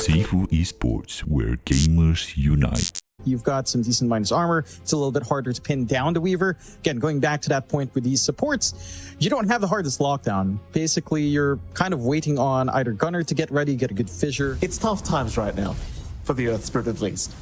Sifu Esports, where gamers unite. You've got some decent minus armor. It's a little bit harder to pin down the Weaver. Again, going back to that point with these supports, you don't have the hardest lockdown. Basically, you're kind of waiting on either Gunner to get ready, get a good fissure. It's tough times right now, for the Earth Spirit at least.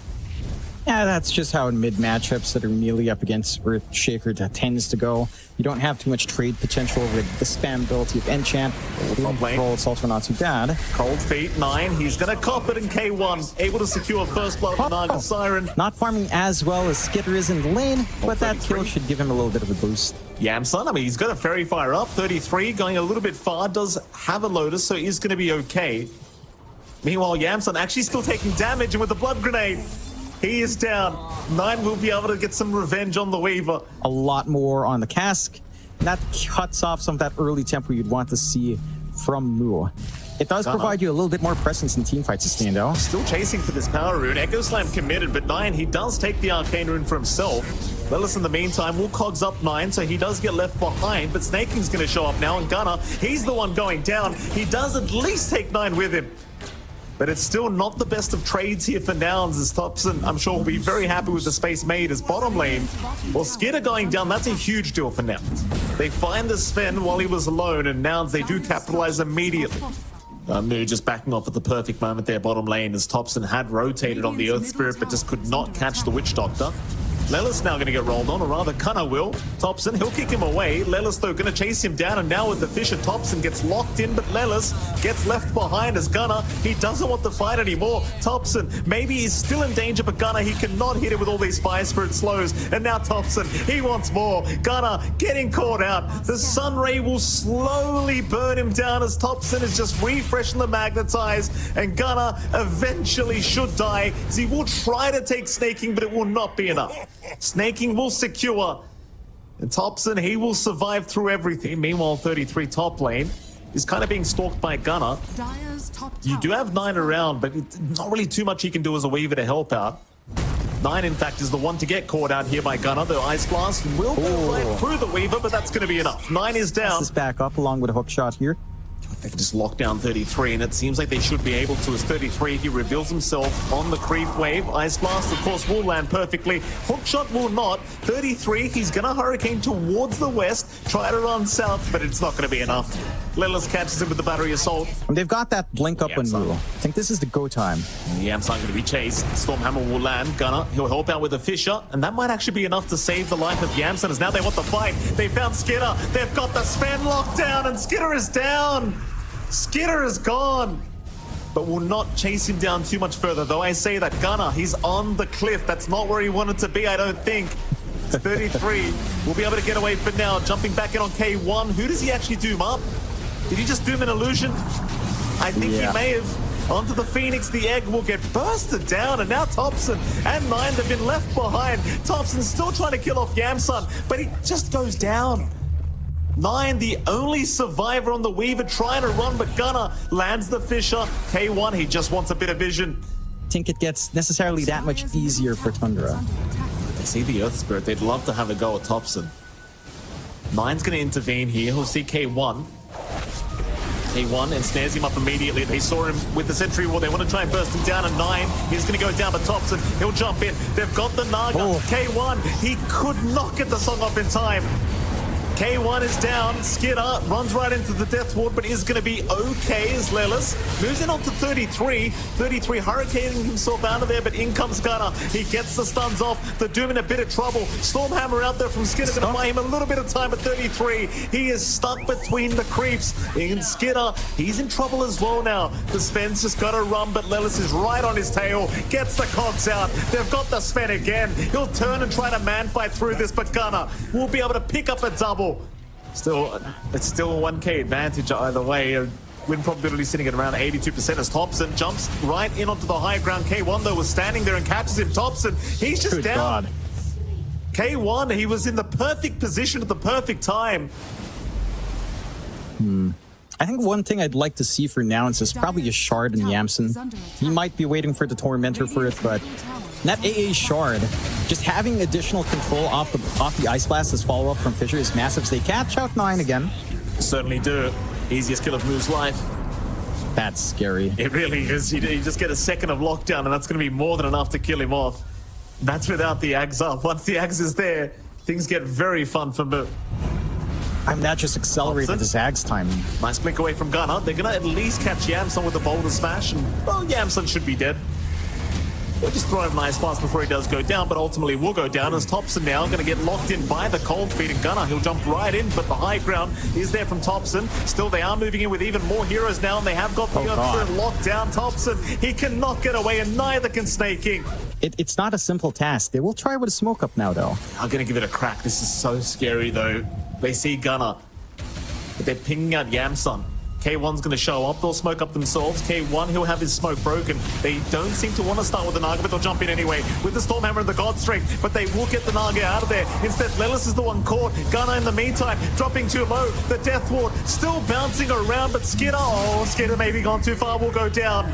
Yeah, that's just how in mid matchups that are melee up against Earthshaker that tends to go. You don't have too much trade potential with the spam ability of Enchant. Roll, it's also not too bad. Cold Feet, 9. He's going to cop it in K1. Able to secure first blood from Naga Siren. Not farming as well as Skitter is in the lane, but that kill should give him a little bit of a boost. Yamsun, I mean, he's got a Fairy Fire up. 33, going a little bit far. Does have a Lotus, so he's going to be okay. Meanwhile, Yamsun actually still taking damage, and with the Blood Grenade, he is down. 9 will be able to get some revenge on the Weaver. A lot more on the cask. That cuts off some of that early tempo you'd want to see from Mu. It does provide you a little bit more presence in teamfights to stand out. Still chasing for this power rune. Echo Slam committed, but 9, he does take the Arcane Rune for himself. Lelis in the meantime will cogs up 9, so he does get left behind, but Snaking's going to show up now, and Gunner, he's the one going down. He does at least take 9 with him. But it's still not the best of trades here for Nouns, as Thompson, I'm sure, will be very happy with the space made as bottom lane. Well, Skitter going down, that's a huge deal for Nouns. They find the Sven while he was alone, and Nouns, they do capitalize immediately. Mu just backing off at the perfect moment there, bottom lane, as Thompson had rotated on the Earth Spirit, but just could not catch the Witch Doctor. Lelis now going to get rolled on, or rather Kana will. Thompson, he'll kick him away. Lelis, though, going to chase him down, and now with the Fisher, Thompson gets locked in, but Lelis gets left behind as Gunner. He doesn't want the fight anymore. Thompson, maybe he's still in danger, but Gunner, he cannot hit it with all these Fire Spirit slows. And now Thompson, he wants more. Gunner getting caught out. The Sun Ray will slowly burn him down as Thompson is just refreshing the Magnetize, and Gunner eventually should die, as he will try to take Snaking, but it will not be enough. Snaking will secure, and Thompson, he will survive through everything. Meanwhile, 33 top lane is kind of being stalked by Gunner. You do have 9 around, but not really too much he can do as a Weaver to help out. 9, in fact, is the one to get caught out here by Gunner. The Ice Blast will go right through the Weaver, but that's going to be enough. 9 is down. This is back up along with a hook shot here. They can just lock down 33, and it seems like they should be able to, as 33, he reveals himself on the creep wave. Ice Blast, of course, will land perfectly. Hookshot will not. 33, he's going to Hurricane towards the west, try to run south, but it's not going to be enough. Lelis catches him with the Battery Assault. And they've got that blink up on Mu. I think this is the go time. Yamsun going to be chased. Stormhammer will land. Gunner, he'll help out with a Fisher, and that might actually be enough to save the life of Yamsun, as now they want the fight. They found Skitter. They've got the Sven locked down, and Skitter is down. Skitter is gone, but will not chase him down too much further. Though I say that Gunner, he's on the cliff. That's not where he wanted to be, I don't think. 33 will be able to get away for now. Jumping back in on K1. Who does he actually doom up? Did he just doom an illusion? I think he may have. Onto the Phoenix, the egg will get bursted down, and now Thompson and 9 have been left behind. Thompson's still trying to kill off Yamsun, but he just goes down. 9, the only survivor on the Weaver, trying to run, but Gunner lands the Fisher. K1, he just wants a bit of vision. I think it gets necessarily that much easier for Tundra. They see the Earth Spirit. They'd love to have a go at Thompson. 9's going to intervene here. He'll see K1. K1 and snares him up immediately. They saw him with the Sentry Wall. They want to try and burst him down, and 9, he's going to go down, but Thompson, he'll jump in. They've got the Naga. K1, he could not get the song off in time. K1 is down. Skitter runs right into the Death Ward, but is going to be okay as Lelis moves in on to 33. 33 hurricaning himself out of there, but in comes Gunner. He gets the stuns off. The Doom in a bit of trouble. Stormhammer out there from Skitter, going to buy him a little bit of time at 33. He is stuck between the creeps. And Skitter, he's in trouble as well now. The Sven's just got to run, but Lelis is right on his tail. Gets the cogs out. They've got the Sven again. He'll turn and try to man fight through this, but Gunner will be able to pick up a double. Still, it's still a 1k advantage either way. Win probability sitting at around 82% as Thompson jumps right in onto the high ground. K1, though, was standing there and catches him. Thompson, he's just down. K1, he was in the perfect position at the perfect time. I think one thing I'd like to see for Nouns is probably a Shard in Yamsun. He might be waiting for the Tormentor for it, but that AA Shard, just having additional control off the Ice Blast as follow-up from Fisher is massive. So they catch out 9 again. Certainly do. Easiest kill of Mu's life. That's scary. It really is. You just get a second of lockdown, and that's going to be more than enough to kill him off. That's without the Ags up. Once the Ags is there, things get very fun for Moo. That just accelerated the Zags timing. Nice blink away from Gunner. They're going to at least catch Yamson with the boulder smash, and, well, Yamson should be dead. They'll just throw him nice pass before he does go down, but ultimately will go down as Thompson now going to get locked in by the cold feet, and Gunner, he'll jump right in, but the high ground is there from Thompson. Still, they are moving in with even more heroes now, and they have got the Earth Spirit locked down. Thompson, he cannot get away, and neither can Snake King. It's not a simple task. They will try with a smoke up now, though. I'm going to give it a crack. This is so scary, though. They see Gunner, but they're pinging out Yamson. K1's going to show up. They'll smoke up themselves. K1, he'll have his smoke broken. They don't seem to want to start with the Naga, but they'll jump in anyway with the Stormhammer and the God Strength, but they will get the Naga out of there. Instead, Lelis is the one caught. Gunner, in the meantime, dropping too low. The Death Ward still bouncing around, but Skitter maybe gone too far, will go down.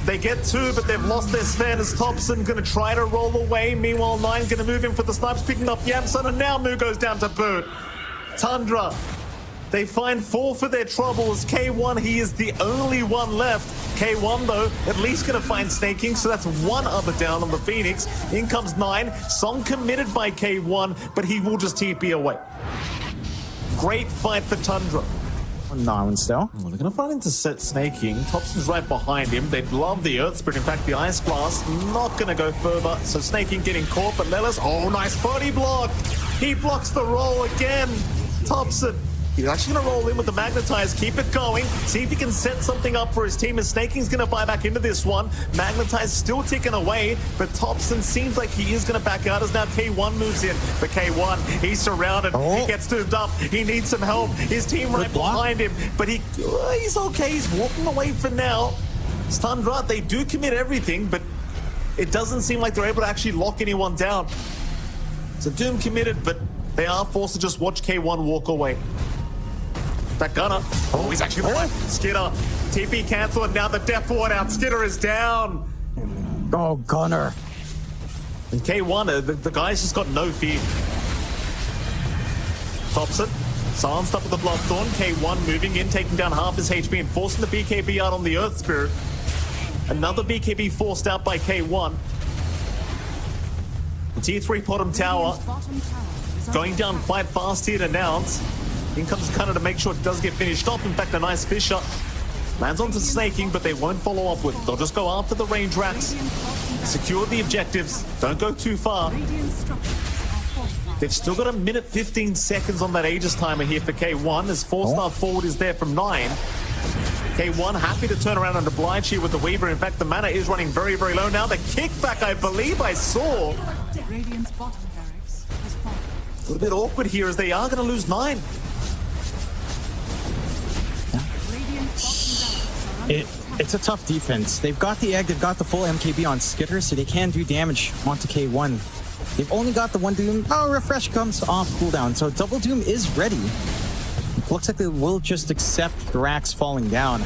They get two, but they've lost their Sven as Thompson going to try to roll away. Meanwhile, Nine going to move in for the snipes, picking up Yamson, and now Moo goes down to boot. Tundra, they find 4 for their troubles. K1, he is the only one left. K1, though, at least going to find Snake King, so that's one other down on the Phoenix. In comes Nine. Song committed by K1, but he will just TP away. Great fight for Tundra. Nouns, though. Well, they're going to find into Snake King. Thompson's right behind him. They'd love the Earth Spirit. In fact, the Ice Blast not going to go further. So Snake King getting caught, but Lelis, oh, nice body block. He blocks the roll again. Thompson, he's actually going to roll in with the Magnetize, keep it going, see if he can set something up for his team, as Snake King's going to buy back into this one. Magnetize still ticking away, but Thompson seems like he is going to back out as now K1 moves in. But K1, he's surrounded, he gets doomed up, he needs some help, his team right behind him, but he's okay, he's walking away for now. Tundra, they do commit everything, but it doesn't seem like they're able to actually lock anyone down. So Doom committed, but they are forced to just watch K1 walk away. That Gunner, oh, he's actually alive. Skitter, TP cancel, and now the Death Ward out. Skitter is down. Oh, Gunner. And K1, the guy's just got no fear. Thompson, silenced up with the Bloodthorn. K1 moving in, taking down half his HP and forcing the BKB out on the Earth Spirit. Another BKB forced out by K1. The Tier 3 bottom tower going down quite fast here to Nouns. In comes Gunner to make sure it does get finished off. In fact, a nice Fisher lands onto Snake King, but they won't follow up with it. They'll just go after the range racks, secure the objectives, don't go too far. They've still got 1 minute 15 seconds on that Aegis timer here for K1, as 4-star forward is there from 9. K1 happy to turn around and oblige here with the Weaver. In fact, the mana is running very, very low now. The kickback, I believe I saw. A little bit awkward here as they are going to lose 9. It's a tough defense. They've got the egg, they've got the full MKB on Skitter, so they can do damage onto K1. They've only got the one Doom. Oh, Refresh comes off cooldown, so Double Doom is ready. It looks like they will just accept the racks falling down.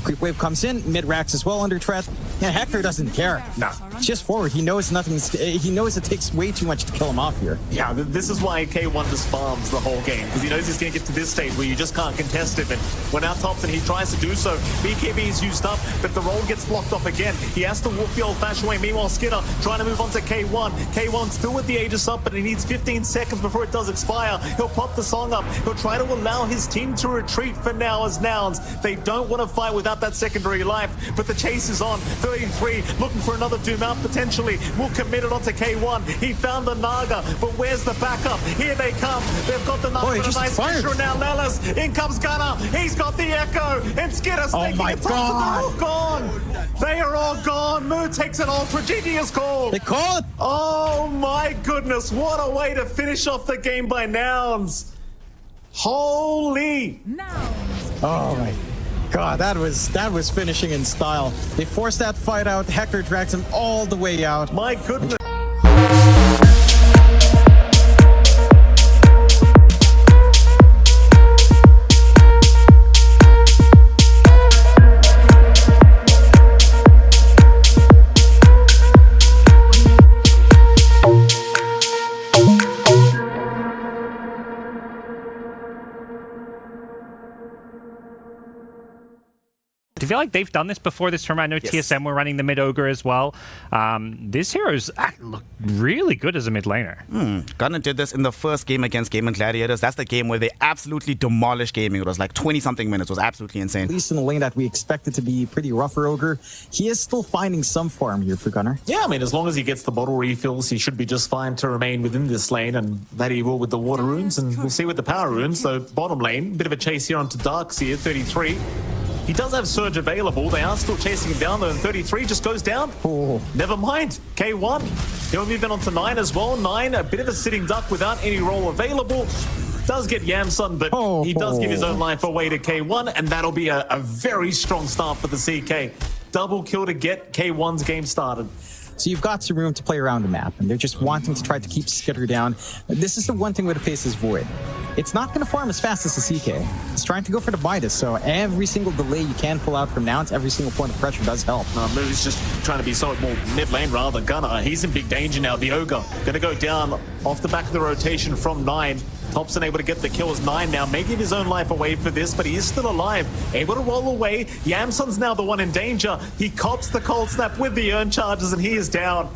Creep Wave comes in, mid racks as well under threat. Yeah, Hector doesn't care. No. It's just forward. He knows he knows it takes way too much to kill him off here. Yeah, this is why K1 just farms the whole game, because he knows he's going to get to this stage where you just can't contest him. And when out Thompson, he tries to do so. BKB is used up, but the roll gets blocked off again. He has to walk the old-fashioned way. Meanwhile, Skitter trying to move on to K1. K1 still with the Aegis up, but he needs 15 seconds before it does expire. He'll pop the song up. He'll try to allow his team to retreat for now as Nouns. They don't want to fight without that secondary life, but the chase is on. 33, looking for another Doom out potentially. Will commit it onto K1. He found the Naga, but where's the backup? Here they come. They've got the Naga with a nice Fisher, and now Lelis. In comes Gunner. He's got the Echo. And Skitter's taking it. They're all gone. They are all gone. Moo takes it all. Prodigious call. They call it. Oh my goodness. What a way to finish off the game by Nouns. Holy. Oh my God, that was finishing in style. They forced that fight out. Hector drags him all the way out. My goodness. I feel like they've done this before this tournament. I know Yes. TSM were running the mid ogre as well. This hero's look really good as a mid laner. Gunnar did this in the first game against Gaming Gladiators. That's the game where they absolutely demolished Gaming. It was like 20-something minutes. It was absolutely insane. At least in the lane that we expected to be pretty rough for Ogre, he is still finding some farm here for Gunnar. Yeah, I mean, as long as he gets the bottle refills, he should be just fine to remain within this lane, and that he will with the water runes, and we'll see with the power runes. So bottom lane, bit of a chase here onto Darkseer, 33. He does have Surge available. They are still chasing him down, though, and 33 just goes down. Oh. Never mind. K1. He'll move in onto 9 as well. 9, a bit of a sitting duck without any role available. Does get Yamsun, but he does give his own life away to K1, and that'll be a very strong start for the CK. Double kill to get K1's game started. So you've got some room to play around the map, and they're just wanting to try to keep Skitter down. This is the one thing with the Faceless Void. It's not going to farm as fast as the CK. It's trying to go for the Midas, so every single delay you can pull out from Nouns, every single point of pressure does help. Moo's just trying to be so more mid lane rather. Gunnar, he's in big danger now. The Ogre going to go down off the back of the rotation from 9. Thompson able to get the kill as 9 now, may give his own life away for this, but he is still alive, able to roll away. Yamsun's now the one in danger. He cops the cold snap with the urn charges, and he is down.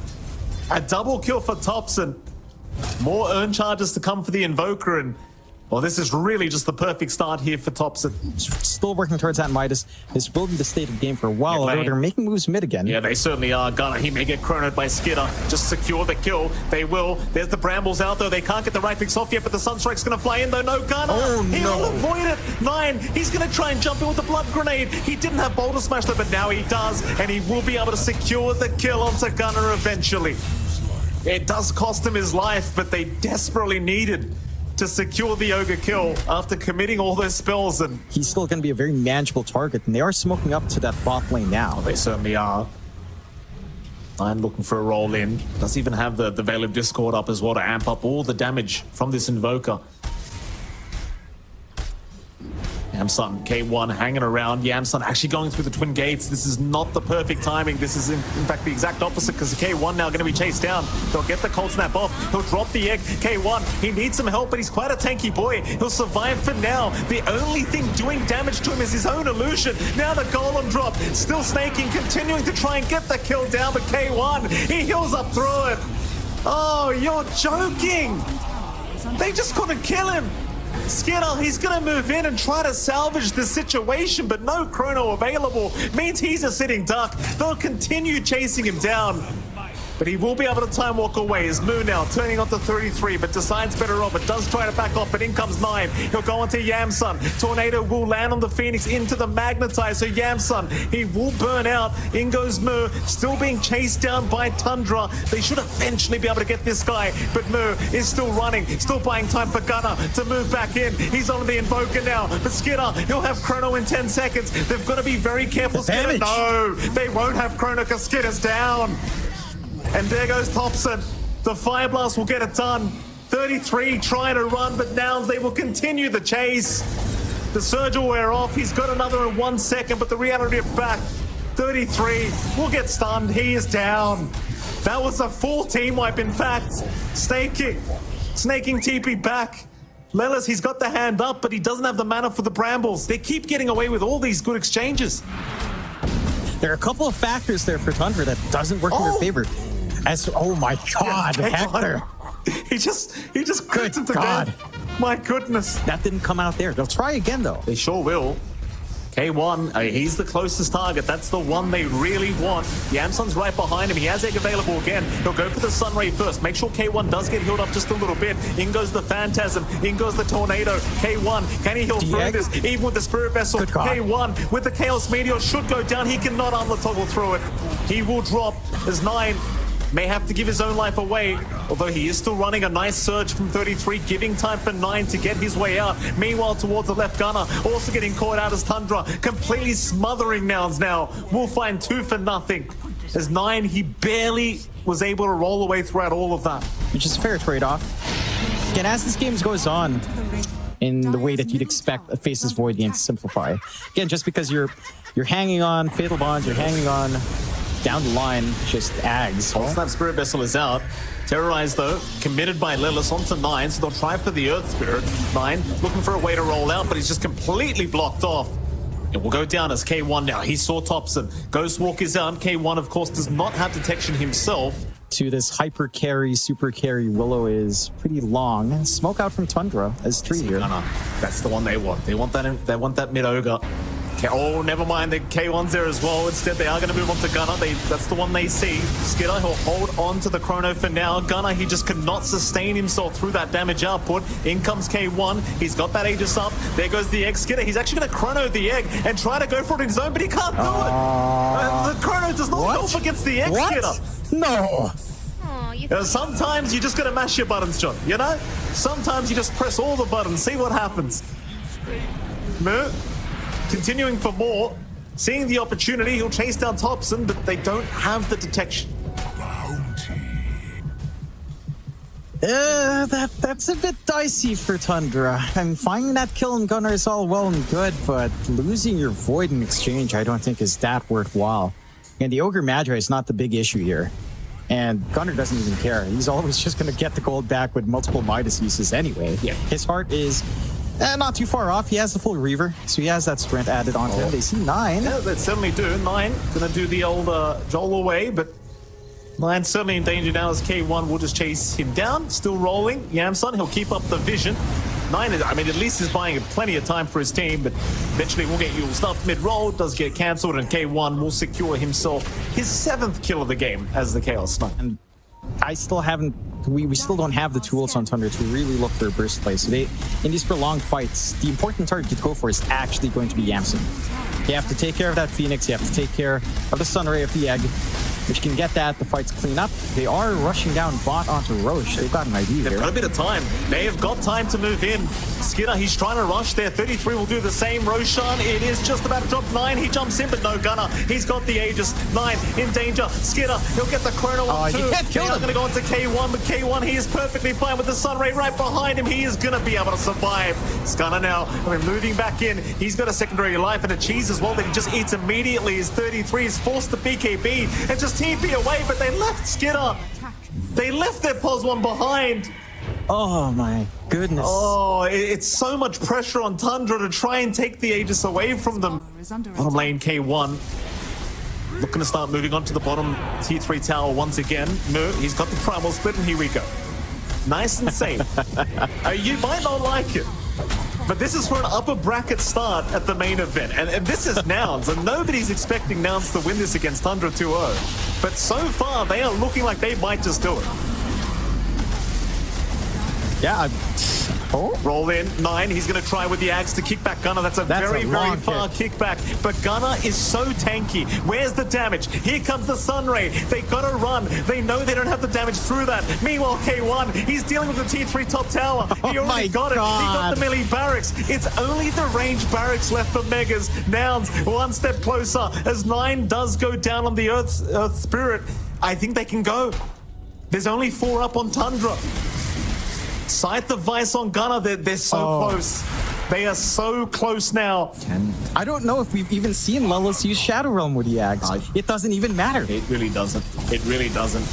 A double kill for Thompson. More urn charges to come for the Invoker, and well, this is really just the perfect start here for Thompson. Still working towards that Midas. This will be the state of the game for a while, although they're making moves mid again. Yeah, they certainly are. Gunnar, he may get chronoed by Skitter. Just secure the kill. They will. There's the Brambles out, though. They can't get the right picks off yet, but the Sunstrike's going to fly in, though. No, Gunnar. Oh, He no. will avoid it. 9. He's going to try and jump in with the Blood Grenade. He didn't have Boulder Smash, though, but now he does, and he will be able to secure the kill onto Gunnar eventually. It does cost him his life, but they desperately needed to secure the Ogre kill after committing all those spells, and He's still going to be a very manageable target, and they are smoking up to that bot lane now. they certainly are. 9 looking for a roll in. Does even have the Veil of Discord up as well to amp up all the damage from this Invoker. Yamsun, K1 hanging around. Yamsun actually going through the twin gates. This is not the perfect timing. This is in fact the exact opposite, because K1 now going to be chased down. They'll get the cold snap off. He'll drop the egg. K1, he needs some help, but he's quite a tanky boy. He'll survive for now. The only thing doing damage to him is his own illusion. Now the golem drop. Still snaking, continuing to try and get the kill down, but K1, he heals up through it. Oh, you're joking. They just couldn't kill him. Skitter, he's going to move in and try to salvage the situation, but no chrono available. Means he's a sitting duck. They'll continue chasing him down. But he will be able to time walk away. His Moon now turning onto 33, but decides better off. It does try to back off, but in comes 9. He'll go onto Yamsun. Tornado will land on the Phoenix into the Magnetize. So Yamsun, he will burn out. In goes Mu, still being chased down by Tundra. They should eventually be able to get this guy, but Mu is still running, still buying time for Gunnar to move back in. He's on the Invoker now, but Skitter, he'll have chrono in 10 seconds. They've got to be very careful. Skitter, no, they won't have chrono because Skitter's down. And there goes Thompson. The Fire Blast will get it done. 33 trying to run, but Nouns, they will continue the chase. The Surge will wear off. He's got another in 1 second, but the reality of back. 33 will get stunned. He is down. That was a full team wipe, in fact. Snaking TP back. Lelis, he's got the hand up, but he doesn't have the mana for the Brambles. They keep getting away with all these good exchanges. There are a couple of factors there for Tundra that doesn't work in their favor. Oh my God, Hector. He just crits him to God. death. My goodness. That didn't come out there. They'll try again, though. They sure will. K1, he's the closest target. That's the one they really want. Yamsun's right behind him. He has egg available again. He'll go for the Sunray first. Make sure K1 does get healed up just a little bit. In goes the Phantasm. In goes the Tornado. K1, can he heal through this? Even with the Spirit Vessel. K1 with the Chaos Meteor should go down. He cannot armor toggle through it. He will drop as 9 may have to give his own life away, although he is still running a nice surge from 33, giving time for 9 to get his way out. Meanwhile, towards the left, Gunnar also getting caught out as Tundra, completely smothering Nouns now. We'll find 2 for nothing. As 9, he barely was able to roll away throughout all of that. Which is a fair trade-off. Again, as this game goes on, in the way that you'd expect a Faceless Void game to simplify. Again, just because you're hanging on Fatal Bonds, you're hanging on down the line, just ags. Cold Snap Spirit Vessel is out. Terrorized, though, committed by Lelis onto 9, so they'll try for the Earth Spirit. 9 looking for a way to roll out, but he's just completely blocked off. It will go down as K1 now. He saw Thompson. Ghostwalk is out. K1, of course, does not have detection himself. To this hyper carry, super carry, Willow is pretty long. Smoke out from Tundra as 3 here. That's the one they want. They want that mid ogre. Oh, never mind. The K1's there as well. Instead, they are going to move on to Gunner. That's the one they see. Skidder, he'll hold on to the chrono for now. Gunner, he just could not sustain himself through that damage output. In comes K1. He's got that Aegis up. There goes the egg. Skidder, he's actually going to chrono the egg and try to go for it in his own, but he can't do it. The chrono does not help against the egg, Skidder. No. Sometimes you just got to mash your buttons, John. You know? Sometimes you just press all the buttons, see what happens. Moo. Continuing for more, seeing the opportunity, he'll chase down Thompson, but they don't have the detection. That's a bit dicey for Tundra. I mean, finding that kill in Gunner is all well and good, but losing your Void in exchange I don't think is that worthwhile. And the Ogre Magi is not the big issue here. And Gunner doesn't even care. He's always just going to get the gold back with multiple Midas uses anyway. Yeah. His heart is not too far off. He has the full Reaver, so he has that strength added onto him. They see 9. Yeah, they certainly do. 9 going to do the old Joel away, but 9 certainly in danger now as K1 will just chase him down. Still rolling. Yamson, he'll keep up the vision. 9 is, I mean, at least he's buying plenty of time for his team, but eventually we'll get Yule stuff mid-roll. Does get cancelled, and K1 will secure himself his 7th kill of the game as the Chaos Knight. And I still haven't, we still don't have the tools on Tundra to really look for a burst play. So in these prolonged fights, the important target to go for is actually going to be Yamson. You have to take care of that Phoenix, you have to take care of the Sunray of the Egg. If you can get that, the fight's clean up. They are rushing down bot onto Roche. They've got an idea They've here. got a bit of time. They have got time to move in. Skidder, he's trying to rush there. 33 will do the same. Roshan, it is just about to drop 9. He jumps in, but no Gunner. He's got the Aegis. 9 in danger. Skidder, he'll get the chrono on too. You can't kill him. Going to go into K1, but K1, he is perfectly fine with the Sunray right behind him. He is going to be able to survive. Gunner now, moving back in. He's got a secondary life and a cheese as well that he just eats immediately. His 33 is forced to BKB and just TP away, but they left Skidder. They left their POS 1 behind. Oh my goodness. Oh, it's so much pressure on Tundra to try and take the Aegis away from them. Bottom lane K1. Looking to start moving on to the bottom T3 tower once again. No, he's got the primal split, and here we go. Nice and safe. You might not like it, but this is for an upper bracket start at the main event. And this is Nouns, and nobody's expecting Nouns to win this against Tundra 2-0. But so far, they are looking like they might just do it. Yeah. Roll in, 9. He's going to try with the axe to kick back Gunner. That's a very far kickback. But Gunner is so tanky. Where's the damage? Here comes the Sunray. They got to run. They know they don't have the damage through that. Meanwhile, K1, he's dealing with the T3 top tower. He already got it. He got the melee barracks. It's only the range barracks left for Megas. Nouns, one step closer. As 9 does go down on the Earth Spirit, I think they can go. There's only 4 up on Tundra. Sight the Vice on Gunner, they're so close. They are so close now. I don't know if we've even seen Lullis use Shadow Realm with the Axe. It doesn't even matter. It really doesn't. It really doesn't.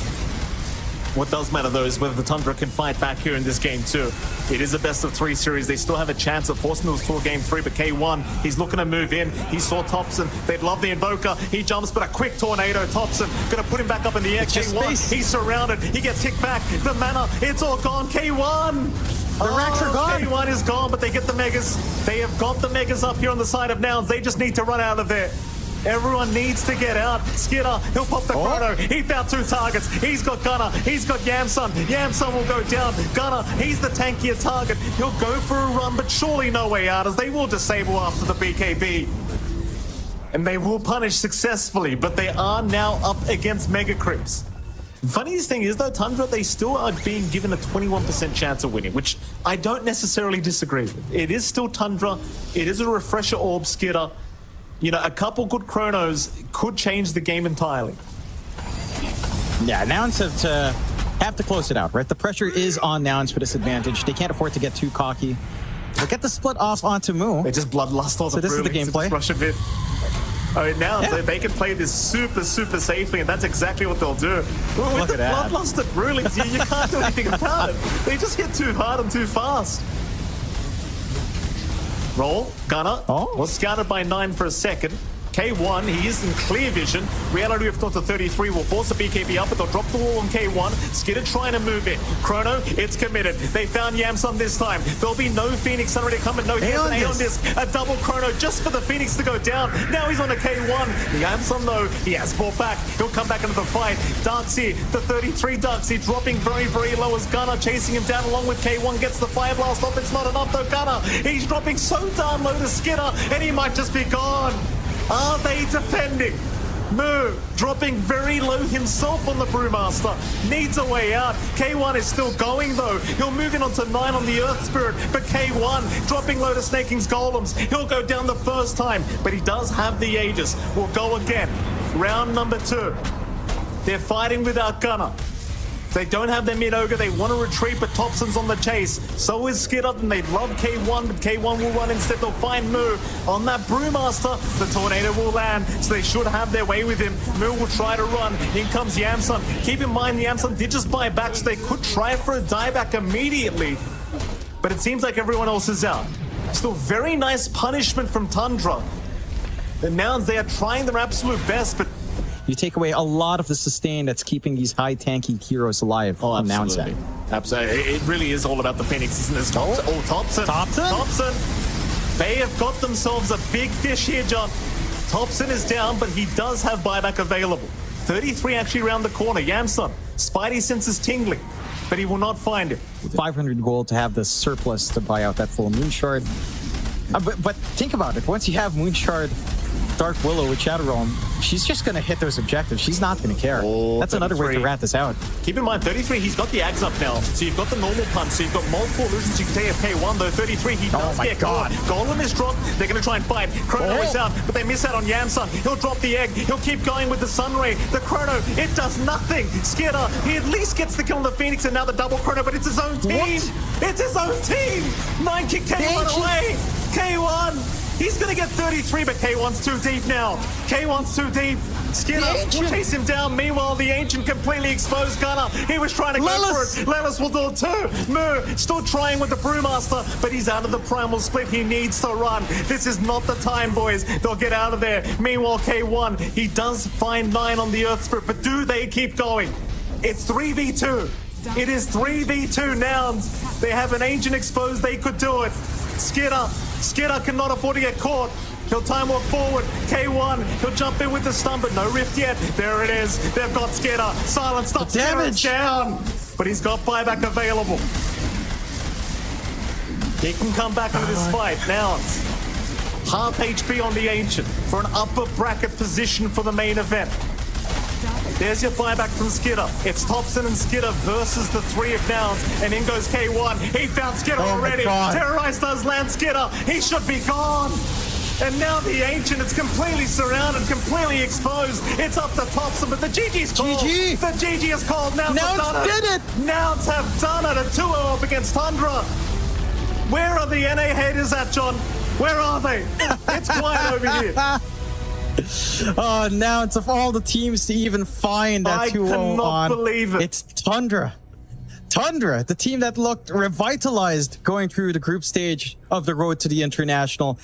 What does matter, though, is whether the Tundra can fight back here in this game, too. It is a best-of-3 series. They still have a chance of forcing those to a game 3, but K1, he's looking to move in. He saw Thompson. They'd love the Invoker. He jumps, but a quick tornado. Thompson going to put him back up in the air. K1, he's surrounded. He gets kicked back. The mana, it's all gone. K1! The racks are gone. K1 is gone, but they get the Megas. They have got the Megas up here on the side of Nouns. They just need to run out of there. Everyone needs to get out. Skidder, he'll pop the chrono. He found 2 targets. He's got Gunner. He's got Yamson. Yamson will go down. Gunner, he's the tankier target. He'll go for a run, but surely no way out, as they will disable after the BKB. And they will punish successfully, but they are now up against Mega Crips. Funniest thing is, though, Tundra, they still are being given a 21% chance of winning, which I don't necessarily disagree with. It is still Tundra. It is a refresher orb, Skidder. You know, a couple good chronos could change the game entirely. Yeah, Nouns have to close it out, right? The pressure is on Nouns for this advantage. They can't afford to get too cocky. They'll get the split off onto Moo. They just bloodlust all the this is the gameplay. Rush a bit. Now they can play this super safely, and that's exactly what they'll do. Well, with the bloodlusted Brulings, you can't do anything about it. They just hit too hard and too fast. Roll, Gunner, was scouted by 9 for a second. K1, he is in clear vision. Reality of DOTA 33 will force a BKB up, but they'll drop the wall on K1. Skidder trying to move it. Chrono, it's committed. They found Yamsun this time. There'll be no Phoenix already coming. No, here's an Aeon Disc. A double Chrono just for the Phoenix to go down. Now he's on a K1. Yamsun, though, he has brought back. He'll come back into the fight. Darksy, the 33 Darksy, dropping very, very low as Gunner chasing him down along with K1. Gets the Fire Blast off. It's not enough, though. Gunner, he's dropping so darn low to Skidder, and he might just be gone. Are they defending? Moo dropping very low himself on the Brewmaster. Needs a way out. K1 is still going though. He'll move in onto 9 on the Earth Spirit, but K1 dropping low to Snake King's Golems. He'll go down the first time, but he does have the Aegis. We'll go again. Round number 2. They're fighting without Gunner. They don't have their mid-ogre, they want to retreat, but Thompson's on the chase. So is Skidder, and they love K1, but K1 will run instead. They'll find Moo on that Brewmaster. The Tornado will land, so they should have their way with him. Moo will try to run. In comes Yamsun. Keep in mind, Yamsun did just buy back, so they could try for a dieback immediately. But it seems like everyone else is out. Still very nice punishment from Tundra. The Nouns, they are trying their absolute best, but you take away a lot of the sustain that's keeping these high tanky heroes alive. Oh, from Nouns. Absolutely. It really is all about the Phoenix, isn't it? Thompson. They have got themselves a big fish here, John. Thompson is down, but he does have buyback available. 33 actually around the corner. Yamsun, Spidey senses tingling, but he will not find him. 500 gold to have the surplus to buy out that full Moon Shard. But think about it. Once you have Moon Shard, Dark Willow with Shadow Realm, she's just going to hit those objectives. She's not going to care. That's 33. Another way to rat this out. Keep in mind, 33, he's got the Ags up now. So you've got the normal punch. So you've got multiple illusions you can take K1, though 33, he does get caught. Golem is dropped. They're going to try and fight. Chrono is out, but they miss out on Yamsun. He'll drop the egg. He'll keep going with the Sunray. The Chrono, it does nothing. Skidder, he at least gets the kill on the Phoenix, and now the double Chrono, but it's his own team. What? It's his own team. 9 kick K1 away. K1. He's going to get 33, but K1's too deep now. K1's too deep. Skidder will chase him down. Meanwhile, the Ancient completely exposed Gunner. He was trying to go for it. Lelis will do it too. Moo still trying with the Brewmaster, but he's out of the Primal Split. He needs to run. This is not the time, boys. They'll get out of there. Meanwhile, K1, he does find 9 on the Earth Spirit, but do they keep going? It's 3v2. It is 3v2 Nouns. They have an Ancient exposed. They could do it. Skidder cannot afford to get caught. He'll time walk forward. K1, he'll jump in with the stun, but no rift yet. There it is. They've got Skidder. Silent stops damage down. But he's got buyback available. He can come back into this fight. Now it's half HP on the Ancient for an upper bracket position for the main event. There's your buyback from Skidder. It's Thompson and Skidder versus the 3 of Nouns. And in goes K1. He found Skidder already. Terrorize does land Skidder. He should be gone. And now the Ancient is completely surrounded, completely exposed. It's up to Thompson, but the GG's called. GG. The GG is called. Nouns have done it. Nouns have done it. A 2-0 up against Tundra. Where are the NA haters at, John? Where are they? It's quiet over here. Oh, now it's of all the teams to even find that 2-0 on. I cannot believe it. It's Tundra. Tundra, the team that looked revitalized going through the group stage of the road to the international.